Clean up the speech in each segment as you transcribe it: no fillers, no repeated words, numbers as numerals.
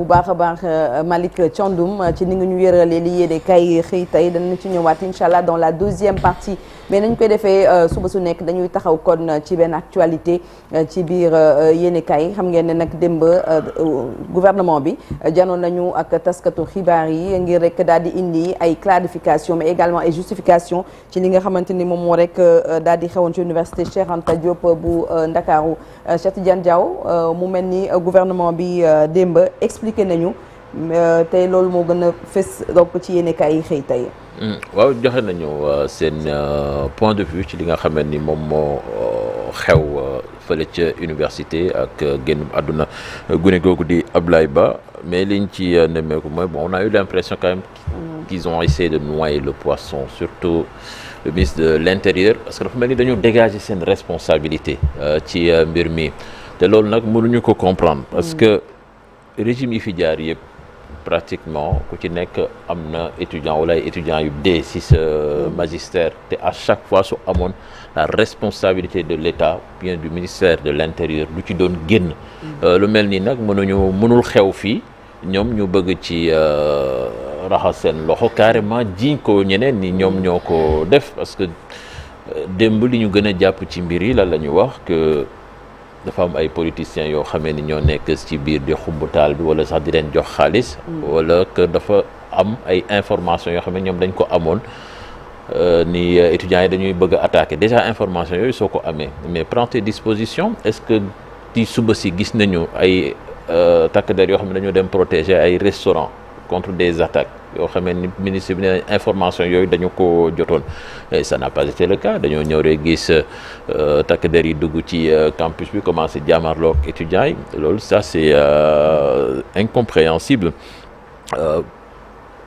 bu baax a baax Malick Thiandoum ci ni nga ñu yëralee li yéene kay xëy tey danañ ci ñëwaat incha allah dans la deuxième partie mais nañ koy defee suba su nekk dañuy taxaw kon ci benn actualité ci biir yéene kay xam ngeen ne nag démb gouvernement bi janoon nañu ak taskatu xibaar yi ngir rek daal di indi ay clarification mais également ay justification ci li nga xamante ni moom moo rek daal di xewoon ci université Cheikh Anta Diop bu Ndakaaru Cheikh Tidiane Diaw mu mel ni gouvernement bi démb expliqué nañu tey loolu moo gën a fës donc ci yéene kaay yi xëy tey. waaw joxe nañu seen point de vue ci li nga xamante ni moom moo xew fële ca université ak génn àdduna gune googu di Ablaye Ba mais liñ ci nemmeeku mooy bon on a eu l'impression quand même qu'ils ont essayé de noyer le poisson surtout le ministre de l'Intérieur parce que dafa mel ni dañu dégager seen responsabilité ci mbir mi te loolu nag mënuñu ko comprendre parce que régime yi fi jaar yëpp pratiquement ku ci nekk am na étudiant wala ay étudiants yu dee ci sa magistère te à chaque fois su amoon la responsabilité de l'État bien du ministère de l'Intérieur lu ci doon génn lu mel nii nag mënul xew fii ñoom ñu bëgg ci raxas seen loxo carrément jiiñ ko ñeneen ni ñoom ñoo ko def parce que démb li ñu gën a jàpp ci mbir yi lan la ñu wax que dafa am ay politiciens yoo xamee ni ñoo nekk ci biir di xumbutaal bi wala sax di leen jox xaalis wala que dafa am ay informations yoo xam ne ñoom dañ ko amoon ni étudiants yi dañuy bëgg a attaquer déjà information yooyu soo ko amee mais prends tes dispositions est-ce que ci suba si gis nañu ay takk der yoo xam ne dañoo dem protéger ay restaurants contre des attaques yoo xamee ni ministre bi ne information yooyu dañu ko jotoon et ça n'a pas été le cas dañoo ñëw rek gis takk der yi dugg ci campus bi commencé jaamarloo ak étudiants yi loolu ça c'est incompréhensible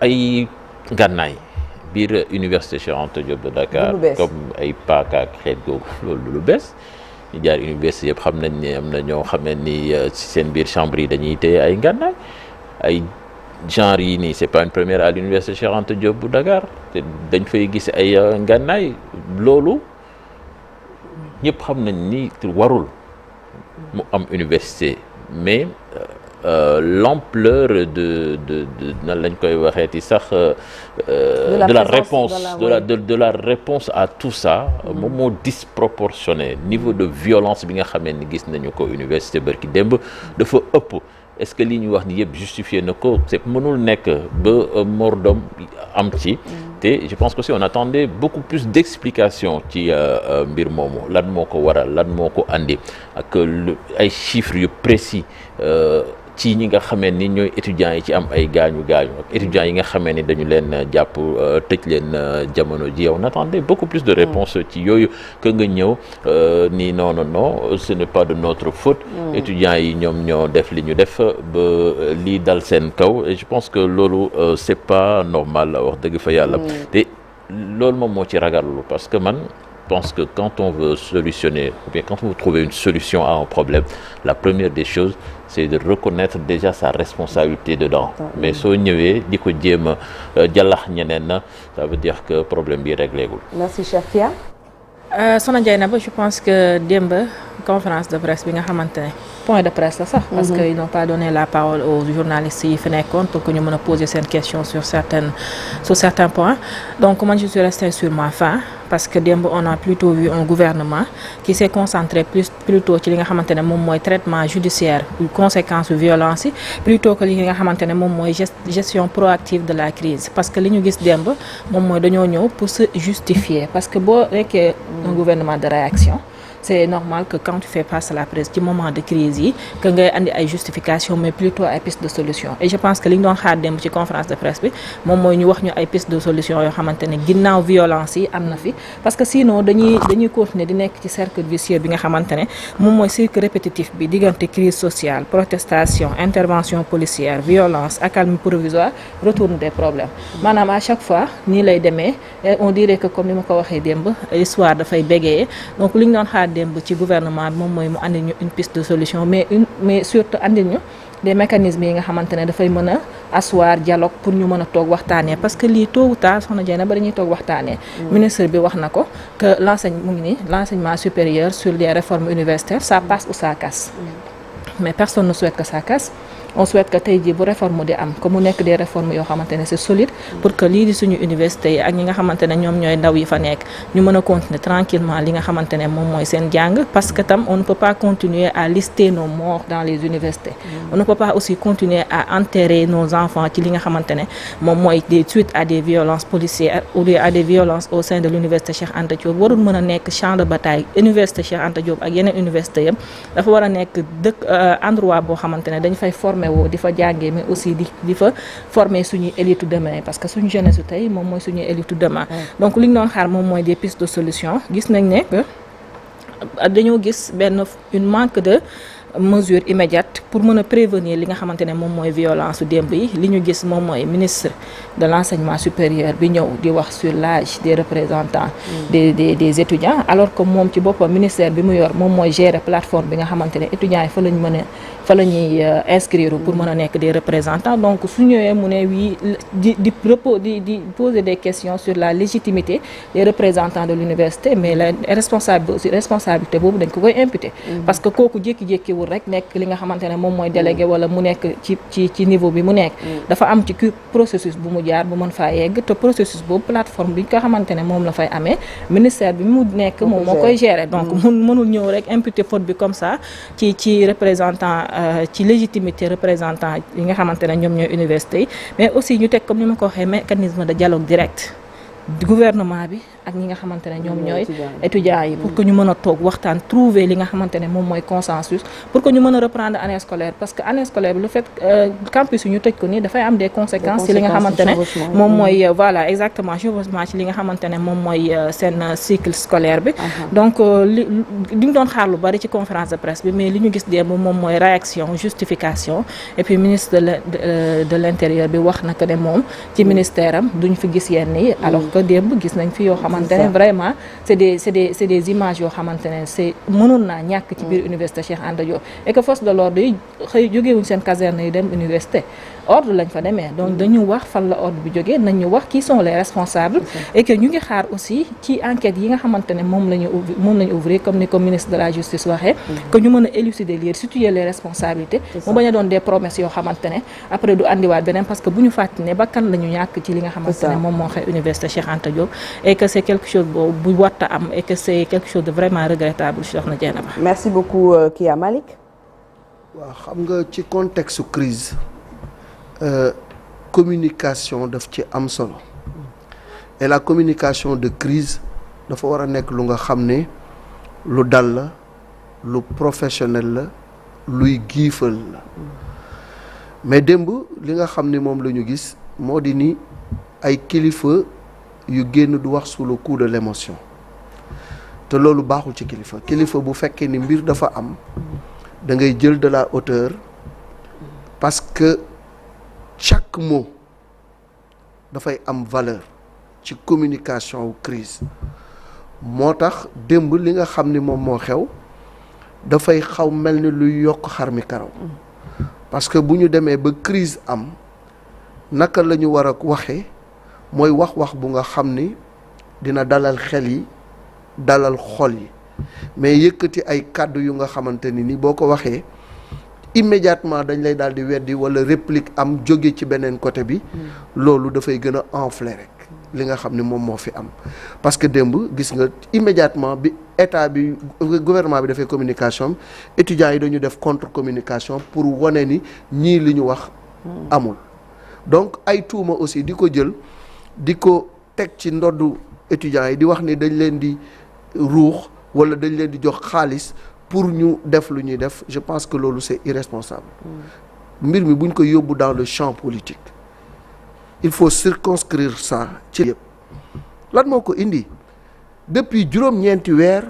ay ngànnaay biir université Cheikh Anta Diop de Dakar comme ay paaka ak xeet googu loolu lu bees ñu jaar université yëpp xam nañ ne am na ñoo xamee ni ci seen biir chambre yi dañuy téye ay ngànnaay ay genre yi nii c'est pas une première à l'université Cheikh Anta Diop bu Dakar te dañ fay gis ay ngànnaay loolu ñëpp xam nañ ni warul mu am université mais l'ampleur de nan lañ koy waxeeti sax de la réponse à tout ça moom moo disproportionné niveau de violence bi nga xamee ni gis nañu ko université barki démb dafa ëpp est-ce que li ñu wax ni yëpp justifié na ko c'est mënul nekk ba mordom am ci te je pense que si on attendait beaucoup plus d'explications ci mbir moomu lan moo ko waral lan moo ko andi ak ay chiffres yu précis ci ñi nga xamee ni ñooy étudiants yi ci am ay gaañu ak étudiants yi nga xamee ni dañu leen jàpp tëj leen jamono ji on attendait beaucoup plus de réponses ci yooyu que nga ñëw ni non ce n'est pas de notre faute étudiants yi ñoom ñoo def li ñu def ba lii dal seen kaw et je pense que loolu c'est pas normal wax dëgg fa yàlla te loolu moom moo ci ragallu parce que man pense que quand on veut solutionner ou bien quand on veut trouver une solution à un problème la première des choses c'est de reconnaître déjà sa responsabilité dedans mais soo ñëwee di ko jéem a jàllax ñeneen na ça veut dire que problème bi réglé gul. Merci Chafia. Soxna Dieynaba je pense que démb conférence de presse bi nga xamante ne point de presse la sax parce que ils n'ont pas donné la parole aux journalistes yi fi nekkoon pour que ñu mën a poser seen question sur certains points donc moi je suis restée sur ma faim parce que démb on a plutôt vu un gouvernement qui s'est concentré plutôt ci li nga xamante ne moom mooy traitement judiciaire conséquences violence yi plutôt que li nga xamante ne moom mooy gestion proactive de la crise parce que li ñu gis démb moom mooy dañoo ñëw pour se justifier parce que boo nekkee un gouvernement de réaction c'est normal que quand tu fais face à la presse ci moment de crise yi que ngay andi ay justification mais plutôt ay pistes de solution et je pense que li ñu doon xaar démb ci conférence de presse bi moom mooy ñu wax ñu ay pistes de solution yoo xamante ne ginnaaw violence yi am na fi parce que sinon dañuy continuer di nekk ci cercle vicieux bi nga xamante ne moom mooy cercle répétitif bi diggante crise sociale protestation intervention policière violence accalmie provisoire retour des problèmes maanaam à chaque fois nii lay demee on dirait que comme ni ma ko waxee démb l'histoire dafay bégayee donc li ñu doon xaar démb ci gouvernement bi moom mooy mu andi ñu une piste de solution mais surtout andi ñu des mécanismes yi nga xamante ne dafay mën a asseoir dialogue pour ñu mën a toog waxtaanee parce que lii tôt ou tard soxna Dieynaba dañuy toog waxtaanee. ministre bi wax na ko que l'enseignement supérieur sur les réformes universitaires ça passe ou ça casse. mais personne ne souhaite que ça casse. on souhaite que tey jii bu réforme di am que mu nekk des réformes yoo xamante ne c'est solide pour que lii di suñu université yi ak ñi nga xamante ne ñoom ñooy ndaw yi fa nekk ñu mën a continuer tranquillement li nga xamante ne moom mooy seen jàng parce que tam on ne peut pas continuer à lister nos morts dans les universités on ne peut pas aussi continuer à enterrer nos enfants ci li nga xamante ne moom mooy des suite à des violences policières ou à des violences au sein de l'université Cheikh Anta Diop warul mën a nekk champ de bataille université Cheikh Anta Diop ak yeneen université yëpp dafa war a nekk dëkk endroit boo xamante ne dañ fay former woo di fa jàngee mais aussi di fa former suñuy élite demain parce que suñu jeunesse su tey moom mooy suñuy élite demain donc li ñu doon xaar moom mooy des pistes de solution gis nañ ne que dañoo gis une manque de mesure immédiate pour mën a prévenir li nga xamante ne moom mooy violence su démb yi li ñu gis moom mooy ministre de l'enseignement supérieur bi ñëw di wax sur l'âge des représentants des étudiants alors que moom ci boppam ministère bi mu yor moom mooy gérer plateforme bi nga xamante ne étudiants yi fa la ñuy inscrire pour mën a nekk des représentants donc su ñëwee mu ne wii di poser des questions sur la légitimité des représentants de l'université mais la responsabilité boobu dañ ko koy imputer parce que kooku jékki-jékki rek nekk li nga xamante ne moom mooy délégué wala mu nekk ci niveau bi mu nekk dafa am ci processus bu mu jaar bu mën faa yegg te processus boobu plateforme bi nga xamante ne moom la fay amee ministère bi mu nekk moom moo koy gérer donc mënul ñëw rek imputer faute bi comme ça ci représentant ci légitimité représentant yi nga xamante ne ñoom ñooy université yi mais aussi ñu teg comme ni ma ko waxee mécanisme de dialogue direct gouvernement bi ak ñi nga xamante ne ñoom ñooy étudiants yi pour que ñu mën a toog waxtaan trouver li nga xamante ne moom mooy consensus pour que ñu mën a reprendre année scolaire parce que année scolaire bi le fait campus yi ñu tëj ko nii dafay am des conséquences ci li nga xamante ne moom mooy voilà exactement chevauchement ci li nga xamante ne moom mooy seen cycle scolaire bi donc li ñu doon xaar lu bari ci conférence de presse bi mais li ñu gis démb moom mooy réaction justification et puis ministre de l'intérieur bi wax na que ne moom ci ministère am duñ fi gis yenn yi alors que démb gis nañ fi yoo xamante ne vraiment c'est des images yoo xamante ne c'est mënoon naa ñàkk ci biir université Cheikh Anta Diop et que force de l'ordre yi xëy jógewuñ seen caserne yi dem université ordre lañ fa demee donc dañu wax fan la ordre bi jógee nañ ñu wax qui sont les responsables et que ñu ngi xaar aussi ci enquête yi nga xamante ne moom lañu ouvrir comme ni ko ministre de la justice waxee que ñu mën a élucider lire situer les responsabilités mu bañ a doon des promesses yoo xamante ne après du andiwaat beneen parce que bu ñu fàtte ne bakkan la ñu ñàkk ci li nga xamante ne moom moo xew université Cheikh Anta Diop et que c'est quelque chose bu watta am et que c'est quelque chose de vraiment regrettable Sokhna Dieynaba. Merci beaucoup Kia Malick. waaw xam nga ci contexte crise communication daf ci am solo et la communication de crise dafa war a nekk lu nga xam ne lu dal la lu professionnel la luy giifal la mais démb li nga xam ne moom la ñu gis moo di ni ay kilifa yu génn du wax sous le coup de l'émotion te loolu baaxul ci kilifa bu fekkee ni mbir dafa am da ngay jël de la hauteur parce que chaque mot dafay am valeur ci communication wu crise moo tax démb li nga xam ni moom moo xew dafay xaw mel ni luy yokk xar mi karaw parce que bu ñu demee ba crise am naka la ñu war a waxee mooy wax bu nga xam ni dina dalal xel yi dalal xol yi mais yëkkati ay kàddu yu nga xamante ni boo ko waxee immédiatement dañ lay daal di weddi wala réplique am jóge ci beneen côté bi loolu dafay gën a enfler rek li nga xam ne moom moo fi am parce que démb gis nga immédiatement bi état bi gouvernement bi dafay communication étudiants yi dañu def contre communication pour wane ni ñii li ñu wax amul donc ay tuuma aussi di ko jël di ko teg ci ndoddu étudiants yi di wax ni dañ leen di ruux wala dañ leen di jox xaalis pour ñu def lu ñuy def je pense que loolu c'est irresponsable mbir mi buñ ko yóbbu dans le champ politique il faut circonscrire ça ci yëpp lan moo ko indi depuis juróom-ñeenti weer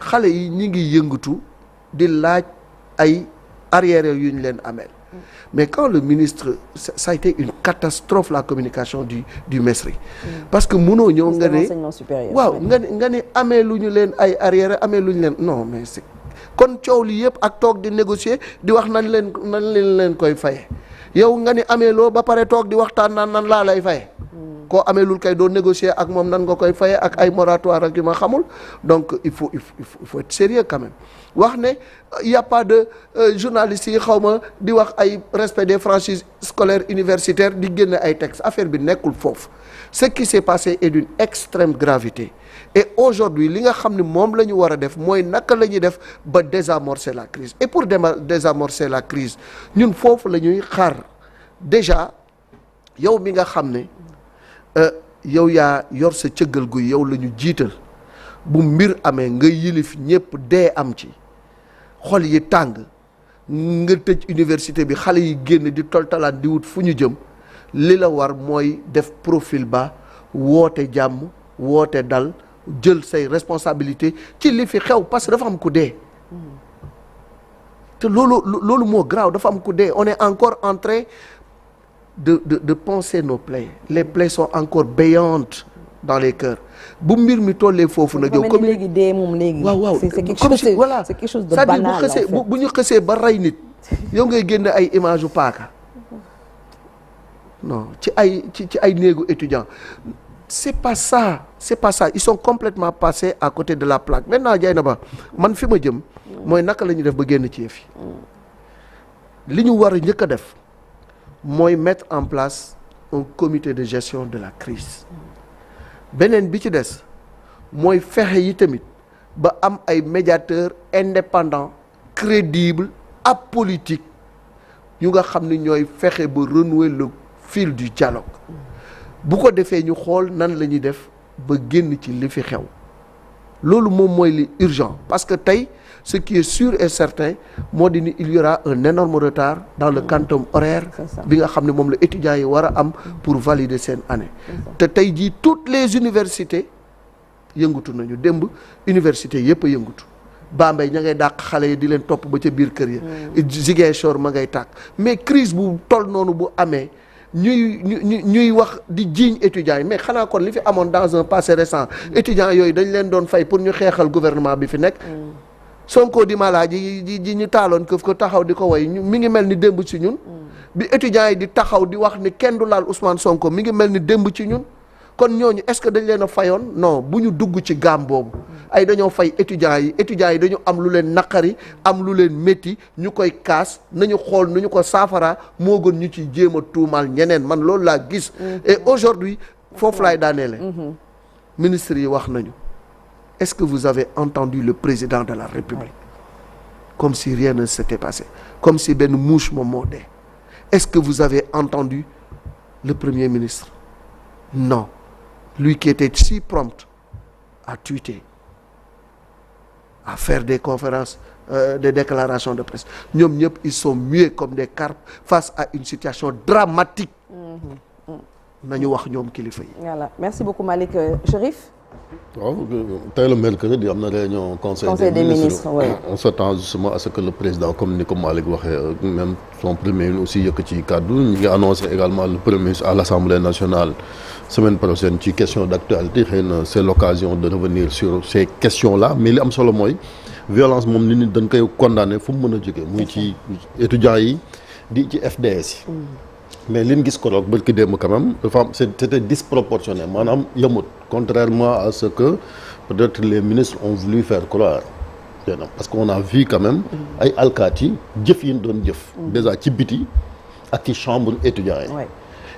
xale yi ñi ngi yëngatu di laaj ay arriérés yu ñu leen ameel mais quand le ministre ça a été une catastrophe la communication du MESRI parce que mënoo ñëw nga ne waaw nga ne amee lu ñu leen ay arriérés amee lu ñu leen non mais c'est kon coow li yëpp ak toog di négocier di wax nan leen koy faye yow nga ni amee loo ba pare toog di waxtaan nan laa lay faye koo ameelul kay doo négocier ak moom nan nga koy faye ak ay moratoire ak yu ma xamul donc il faut être sérieux quand même wax ne y a pas de journalistes yi xaw ma di wax ay respect des franchises scolaires universitaires di génne ay textes affaire bi nekkul foofu ce qui s'est passé est d'une extrême gravité et aujourd'hui li nga xam ne moom la ñu war a def mooy naka la ñuy def ba désamorcer la crise et pour désamorcer la crise ñun foofu la ñuy xaar déjà yow mi nga xam ne yow yaa yor sa cëggal guy yow la ñu jiital bu mbir amee nga yilif ñëpp dee am ci xol yi tàng nga tëj université bi xale yi génn di toltalaan di wut fu ñu jëm li la war mooy def profil ba woote jàmm woote dal jël say responsabilité ci li fi xew parce que dafa am ku dee te loolu moo grave dafa am ku dee on est encore en train de penser nos plaies les plaies sont encore béantes dans les cœurs bu mbir mi tollee foofu nag yow comme léegi dee moom léegi waaw c'est quelque chose de banal c'est-à-dire bu ñu xësee ba rey nit yow ngay génne ay image u paaka non ci ay néegu étudiant c'est pas ça ils sont complètement passés à côté de la plaque maintenant Dieynaba man fi ma jëm mooy naka la ñuy def ba génn ci yëf yi li ñu war a njëkk a def mooy mettre en place un comité de gestion de la crise beneen bi ci des mooy fexe yi tamit ba am ay médiateurs indépendants crédibles apolitiques yu nga xam ne ñooy fexe ba renouer le fil du dialogue bu ko defee ñu xool nan la ñuy def ba génn ci li fi xew loolu moom mooy li urgent parce que tey ce qui est sûr et certain moo di ni il y aura un énorme retard dans le quantum horaire bi nga xam ne moom la étudiants yi war a am pour valider seen année te tey jii toutes les universités yëngutu nañu démb université yëpp a yëngutu Bambey ña ngay dàq xale yi di leen topp ba ca biir kër ya Ziguinchor ma ngay tàkk mais crise bu toll noonu bu amee ñuy wax di jiiñ étudiants yi mais xanaa kon li fi amoon dans un passé récent étudiants yooyu dañ leen doon fay pour ñu xeexal gouvernement bi fi nekk Sonko di malaa ji ñu taaloon këf ko taxaw di ko woy mi ngi mel ni démb ci ñun bi étudiants yi di taxaw di wax ni kenn du laal Ousmane Sonko mi ngi mel ni démb ci ñun kon ñooñu est-ce que dañ leen a fayoon non bu ñu dugg ci gaam boobu ay dañoo fay étudiants yi dañu am lu leen naqari am lu leen métti ñu koy kaas nañu xool nu ñu ko saafara moo gën ñu ci jéem a tuumaal ñeneen man loolu laa gis et aujourd'hui foofu laay daaneele ministre yi wax nañu est-ce que vous avez entendu le président de la République comme si rien ne s'était passé comme si benn mouche moom moo dee est-ce que vous avez entendu le premier ministre non lui qui était si prompt à tweeter à faire des conférences des déclarations de presse ñoom ñëpp ils sont muets comme des carpes face à une situation dramatique nañu wax ñoom kilifa yi. Voilà, merci beaucoup Malick. Chérif. waaw tey le mercredi am na réunion conseil des ministres oui. On s'attend justement à ce que le président comme ni ko Malick waxee même son premier ministre aussi yëkk ci kàddu ñu ngi annoncé également le premier ministre à l'Assemblée nationale semaine prochaine ci question d'actualité xëy na c'est l'occasion de revenir sur ces questions là mais li am solo mooy violence moom nit ñi dañ koy condamner fu mu mën a jógee muy ci étudiants yi di ci FDS yi mais li ñu gis ko roog bërki démb quand même dafa am c'était disproportionné maanaam yamut contrairement à ce que peut-être les ministres ont voulu faire croire parce qu'on a vu quand même ay alkaati jëf yi ñu doon jëf déjà ci biti ak ci chambre étudiants yi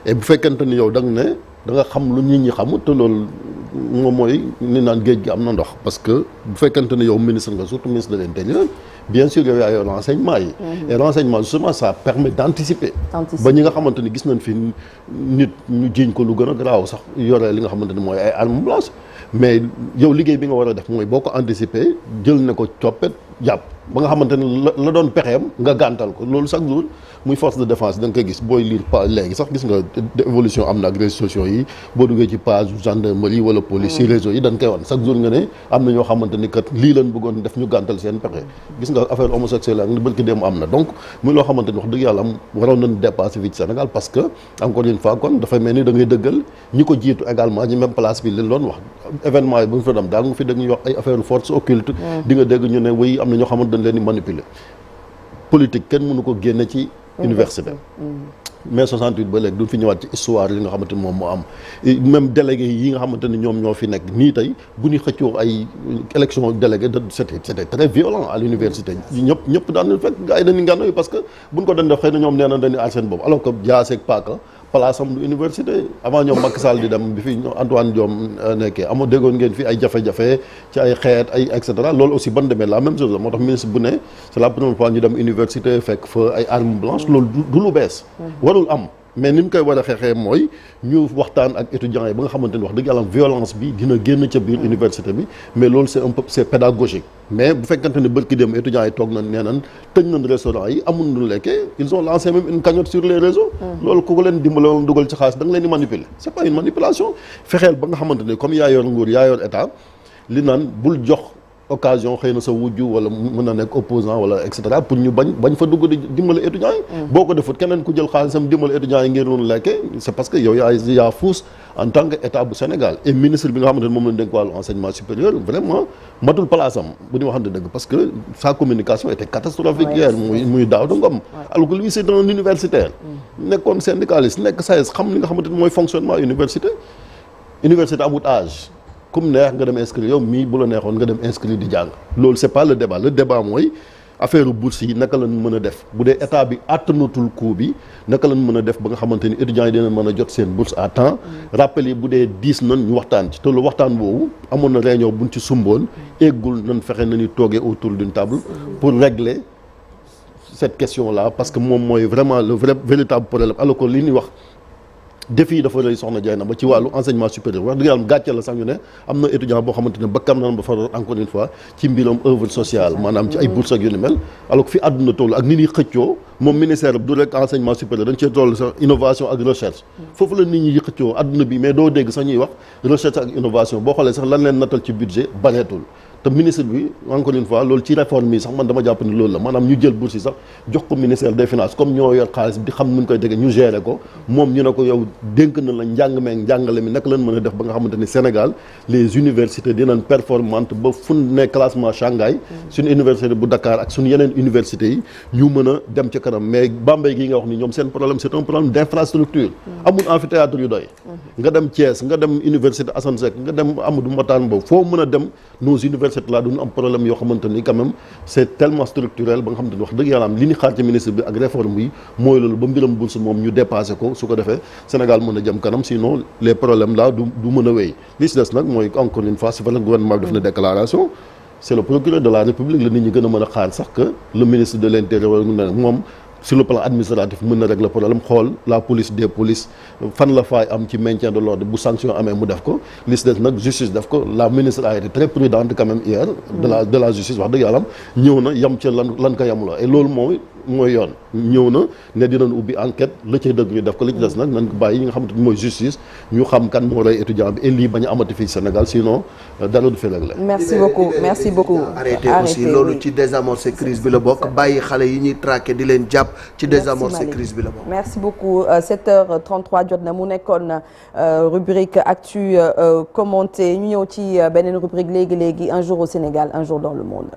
et bu fekkente ni yow da nga ne da nga xam lu nit ñi xamut te loolu moom mooy ni naan géej gi am na ndox parce que bu fekkente ni yow ministre nga surtout ministre de l'intérieur bien sûr yow yaa yor renseignement yi et renseignement justement ça permet d'anticiper ba ñi nga xamante ni gis nañ fi nit ñu jiiñ ko lu gën a garaaw sax yore li nga xamante ni mooy ay armes blanches mais yow liggéey bi nga war a def mooy boo ko anticiper jël ne ko coppet jàpp ba nga xamante ni la doon pexeem nga gàntal ko loolu chaque jour muy force de défense da nga koy gis booy lire pas léegi sax gis nga évolution am na ak réseaux sociaux yi boo duggee ci page gendarmerie wala police ci réseau yi dañ koy wan chaque jour nga ne am na ñoo xamante ni kat lii lañ bëggoon def ñu gàntal seen pexe gis nga affaire homosexuelle ak ni bëgg dem am na donc muy loo xamante ni wax dëgg yàlla am waroon nañ dépasser fii ci Sénégal parce que encore une fois kon dafay mel ni da ngay dëggal ñi ko jiitu également ñi même place bi li doon wax événement yi bu ñu fa dem daal nga fi dégg ñuy wax ay affaire force occulte di nga dégg ñu ne wéy am na ñoo xamante dañ leen di manipuler politique kenn mënu ko génne ci université mai 68 ba léegi duñ fi ñëwaat ci histoire li nga xamante ni moom moo am même délégué yi nga xamante ni ñoom ñoo fi nekk nii tey bu ñu xëccoo ay élection délégué c'était très violent à l'université ñëpp daan fekk gars yi dañuy ngànnayu parce que buñ ko doon def xëy na ñoom nee na dañuy aar seen bopp alors que jaaseeg paaka place am lu université avant ñoom Macky Sall di dem bi fi Antoine Diome nekkee amoo déggoon ngeen fi ay jafe-jafe ci ay xeet ay et cetera loolu aussi ban demee la même chose la moo tax ministre bu ne c'est la première fois ñu dem université fekk fa ay armes blanches loolu du lu bees warul am mais ni ñu koy war a xeexee mooy ñu waxtaan ak étudiants yi ba nga xamante ni wax dëgg yàlla violence bi dina génn ca biir université bi mais loolu c'est pédagogique mais bu fekkante ne bërki dem étudiants yi toog nañ nee nañ tëj nañ restaurant yi amul nu lekkee ils ont lancé même une cagnotte sur les réseaux loolu ku ko leen dimbale woon dugal ci xaalis da nga leen di manipuler c'est pas une manipulation fexeel ba nga xamante ne comme yaa yor nguur yaa yor état li naan bul jox occasion xëy na sa wujju wala mën na nekk opposant wala et cetera pour ñu bañ fa dugg di dimbale étudiants yi boo ko defut keneen ku jël xaalisam dimbale étudiants yi ngir loolu lekkee c'est parce que yow yaa fuus en tant que état bu Sénégal et ministre bi nga xamante ne moom lañ dénk wàllu enseignement supérieur vraiment matul place am bu ñu waxante dëgg parce que sa communication était catastrophique hier muy Daouda Ngom alors que lui c'est un universitaire nekkoon syndicaliste nekk SAES xam li nga xamante ne mooy fonctionnement université amut âge comme neex nga dem inscrire yow mii bu la neexoon nga dem inscrire di jàng loolu c'est pas le débat mooy affaire bourse yi naka lañ mën a def bu dee état bi àttanatul coût bi naka lañ mën a def ba nga xamante ni étudiants yi dina mën a jot seen bourse à temps rappel yi bu dee 10 nan ñu waxtaan ci te lu waxtaan boobu amoon na réunion buñ ci sumboon eggul nañ fexe nañu toogee autour d'une table pour régler cette question là parce que moom mooy vraiment le véritable problème alors que li ñuy wax défi yi dafa rëy soxna Dieyna ba ci wàllu enseignement supérieur wax dëgg yàlla gàcce la sax ñu ne am na étudiant boo xamante ne bakkam nan ba faroon encore une fois ci mbiram œuvre sociale maanaam ci ay bourses ak yu ni mel alors que fi àdduna toll ak ni ñuy xëccoo moom ministère du rek enseignement supérieur dañ cee toll sax innovation ak recherche foofu la nit ñi xëccoo àdduna bi mais doo dégg sax ñuy wax recherche ak innovation boo xoolee sax lan leen natal ci budget bareetul te ministre bi encore une fois loolu ci réforme yi sax man dama jàpp ni loolu la maanaam ñu jël bourse yi sax jox ko ministère des finances comme ñoo yor xaalis bi di xam nuñ koy déggee ñu gérer ko moom ñu ne ko yow dénk na la njàng meeg njàngale mi naka lañ mën a def ba nga xamante ni Sénégal les universités dinañ performante ba fu ne classement Shanghai suñu université bu Dakar ak suñu yeneen universités yi ñu mën a dem ci kanam mais Bambey gi nga wax ni ñoom seen problème c'est un problème d'infrastructure amul amphithéâtre yu doy nga dem Thiès nga dem université Assane Seck nga dem Amadou Mahtar Mbow foo mën a dem nos universités là duñu am problème yoo xamante ni quand même c'est tellement structurel ba nga xamante ni wax dëgg yàlla am li ñu xaar ci ministre bi ak réforme yi mooy loolu ba mbiram bourse moom ñu dépassé ko su ko defee Sénégal mën a jëm kanam sinon les problèmes là du mën a wéy li ci des nag mooy encore une fois c'est vrai que gouvernement bi def na déclaration c'est le procureur de la République la nit ñi gën a mën a xaar sax que le ministre de l'Intérieur moom sur le plan administratif mën na régler problème xool la police des polices fan la faay am ci maintien de l'ordre bu sanction amee mu def ko li ci des nag justice def ko la ministre a été très prudente quand même hier de la justice wax dëgg yàlla am ñëw na yam ca lan ko yamuloo et loolu mooy yoon ñëw na ne dinañ ubbi enquête la ca dëgg ñu def ko li ci des nag nañ ko bàyyi yi nga xamante ni mooy justice ñu xam kan moo rey étudiant bi et lii bañ a amati fii Sénégal sinon dara du fi réglé. merci beaucoup arrêté aussi loolu ci désamorcer crise bi la bokk bàyyi xale yi ñuy traqué di leen jàpp ci désamorcer crise bi la bokk. merci beaucoup 7h33 jot na mu nekkoon rubrique actu commenté ñu ñëw ci beneen rubrique léegi un jour au Sénégal un jour dans le monde.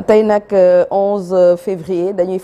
tey nag 11 février dañuy